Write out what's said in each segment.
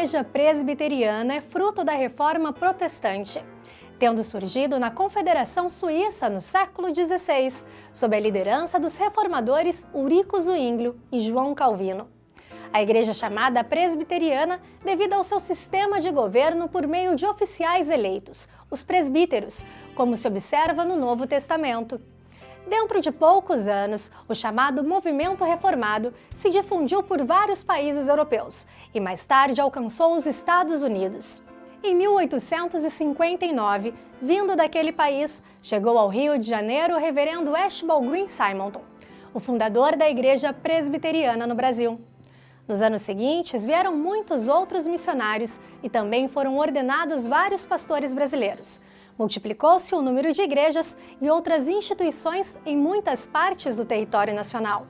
Igreja Presbiteriana é fruto da Reforma Protestante, tendo surgido na Confederação Suíça no século XVI, sob a liderança dos reformadores Ulrico Zwinglio e João Calvino. A igreja é chamada presbiteriana devido ao seu sistema de governo por meio de oficiais eleitos, os presbíteros, como se observa no Novo Testamento. Dentro de poucos anos, o chamado movimento reformado se difundiu por vários países europeus e mais tarde alcançou os Estados Unidos. Em 1859, vindo daquele país, chegou ao Rio de Janeiro o reverendo Archibald Green Simonton, o fundador da Igreja Presbiteriana no Brasil. Nos anos seguintes, vieram muitos outros missionários e também foram ordenados vários pastores brasileiros. Multiplicou-se o número de igrejas e outras instituições em muitas partes do território nacional.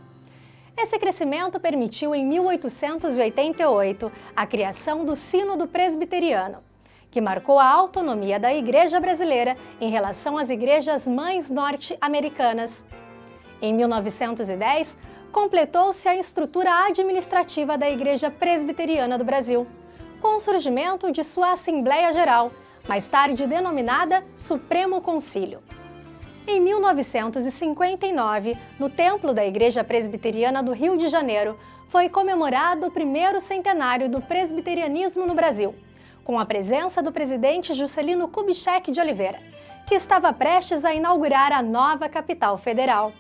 Esse crescimento permitiu, em 1888, a criação do Sínodo Presbiteriano, que marcou a autonomia da Igreja brasileira em relação às igrejas mães norte-americanas. Em 1910, completou-se a estrutura administrativa da Igreja Presbiteriana do Brasil, com o surgimento de sua Assembleia Geral, mais tarde denominada Supremo Concílio. Em 1959, no templo da Igreja Presbiteriana do Rio de Janeiro, foi comemorado o primeiro centenário do presbiterianismo no Brasil, com a presença do presidente Juscelino Kubitschek de Oliveira, que estava prestes a inaugurar a nova capital federal.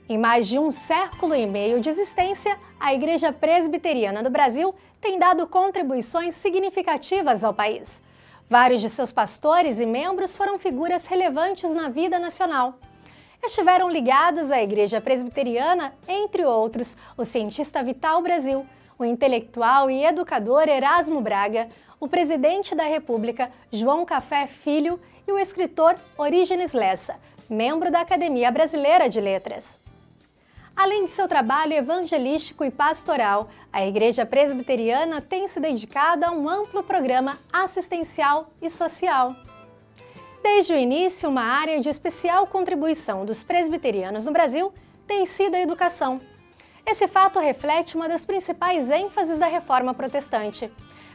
Em mais de um século e meio de existência, a Igreja Presbiteriana do Brasil tem dado contribuições significativas ao país. Vários de seus pastores e membros foram figuras relevantes na vida nacional. Estiveram ligados à Igreja Presbiteriana, entre outros, o cientista Vital Brasil, o intelectual e educador Erasmo Braga, o presidente da República, João Café Filho, e o escritor Orígenes Lessa, membro da Academia Brasileira de Letras. Além de seu trabalho evangelístico e pastoral, a Igreja Presbiteriana tem se dedicado a um amplo programa assistencial e social. Desde o início, uma área de especial contribuição dos presbiterianos no Brasil tem sido a educação. Esse fato reflete uma das principais ênfases da Reforma Protestante,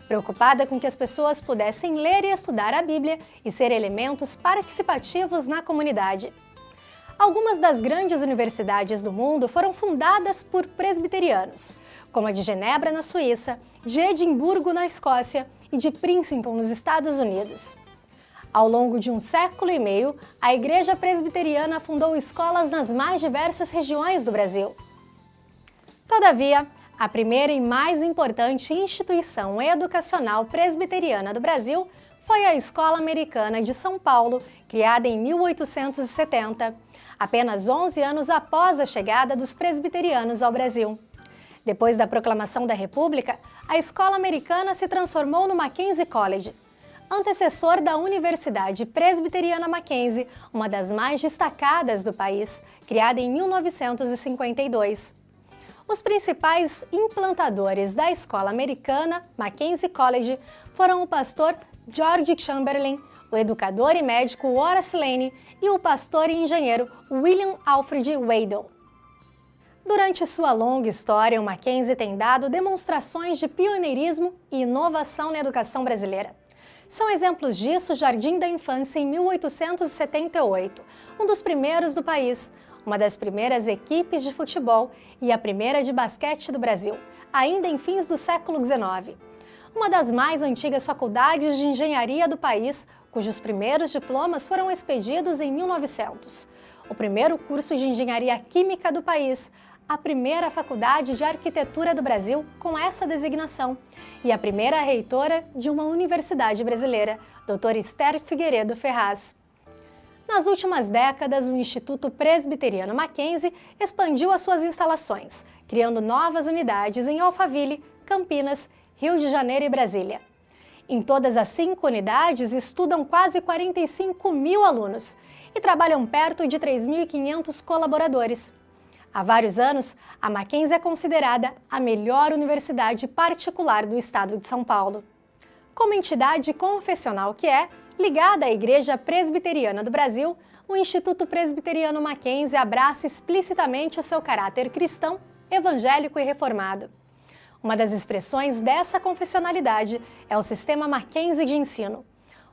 preocupada com que as pessoas pudessem ler e estudar a Bíblia e ser elementos participativos na comunidade. Algumas das grandes universidades do mundo foram fundadas por presbiterianos, como a de Genebra, na Suíça, de Edimburgo, na Escócia e de Princeton, nos Estados Unidos. Ao longo de um século e meio, a Igreja Presbiteriana fundou escolas nas mais diversas regiões do Brasil. Todavia, a primeira e mais importante instituição educacional presbiteriana do Brasil foi a Escola Americana de São Paulo, criada em 1870, apenas 11 anos após a chegada dos presbiterianos ao Brasil. Depois da proclamação da República, a Escola Americana se transformou no Mackenzie College, antecessor da Universidade Presbiteriana Mackenzie, uma das mais destacadas do país, criada em 1952. Os principais implantadores da Escola Americana, Mackenzie College, foram o pastor George Chamberlain, o educador e médico Horace Lane e o pastor e engenheiro William Alfred Weddell. Durante sua longa história, o Mackenzie tem dado demonstrações de pioneirismo e inovação na educação brasileira. São exemplos disso o Jardim da Infância em 1878, um dos primeiros do país, uma das primeiras equipes de futebol e a primeira de basquete do Brasil, ainda em fins do século XIX. Uma das mais antigas faculdades de engenharia do país, cujos primeiros diplomas foram expedidos em 1900. O primeiro curso de engenharia química do país, a primeira faculdade de arquitetura do Brasil com essa designação e a primeira reitora de uma universidade brasileira, doutora Esther Figueiredo Ferraz. Nas últimas décadas, o Instituto Presbiteriano Mackenzie expandiu as suas instalações, criando novas unidades em Alphaville, Campinas, Rio de Janeiro e Brasília. Em todas as 5 unidades estudam quase 45 mil alunos e trabalham perto de 3.500 colaboradores. Há vários anos, a Mackenzie é considerada a melhor universidade particular do estado de São Paulo. Como entidade confessional que é, ligada à Igreja Presbiteriana do Brasil, o Instituto Presbiteriano Mackenzie abraça explicitamente o seu caráter cristão, evangélico e reformado. Uma das expressões dessa confessionalidade é o Sistema Mackenzie de Ensino,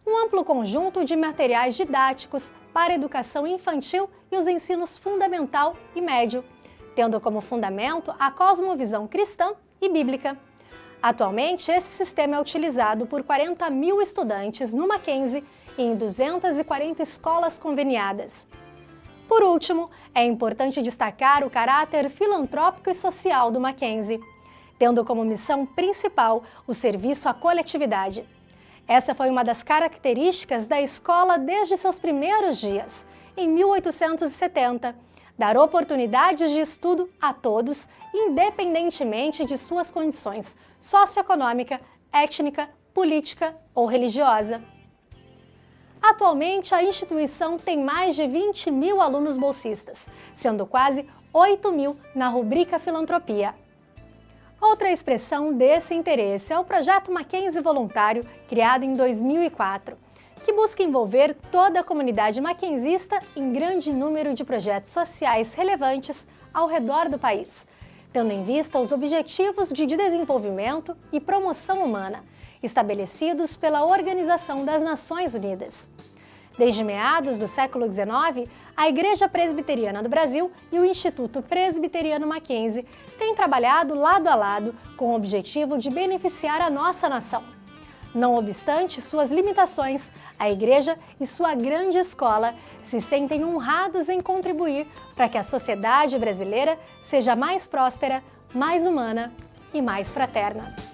um amplo conjunto de materiais didáticos para a educação infantil e os ensinos fundamental e médio, tendo como fundamento a cosmovisão cristã e bíblica. Atualmente, esse sistema é utilizado por 40 mil estudantes no Mackenzie e em 240 escolas conveniadas. Por último, é importante destacar o caráter filantrópico e social do Mackenzie, tendo como missão principal o serviço à coletividade. Essa foi uma das características da escola desde seus primeiros dias, em 1870, dar oportunidades de estudo a todos, independentemente de suas condições socioeconômica, étnica, política ou religiosa. Atualmente, a instituição tem mais de 20 mil alunos bolsistas, sendo quase 8 mil na rubrica Filantropia. Outra expressão desse interesse é o Projeto Mackenzie Voluntário, criado em 2004, que busca envolver toda a comunidade mackenzista em grande número de projetos sociais relevantes ao redor do país, tendo em vista os Objetivos de Desenvolvimento e Promoção Humana, estabelecidos pela Organização das Nações Unidas. Desde meados do século XIX, a Igreja Presbiteriana do Brasil e o Instituto Presbiteriano Mackenzie têm trabalhado lado a lado com o objetivo de beneficiar a nossa nação. Não obstante suas limitações, a Igreja e sua grande escola se sentem honrados em contribuir para que a sociedade brasileira seja mais próspera, mais humana e mais fraterna.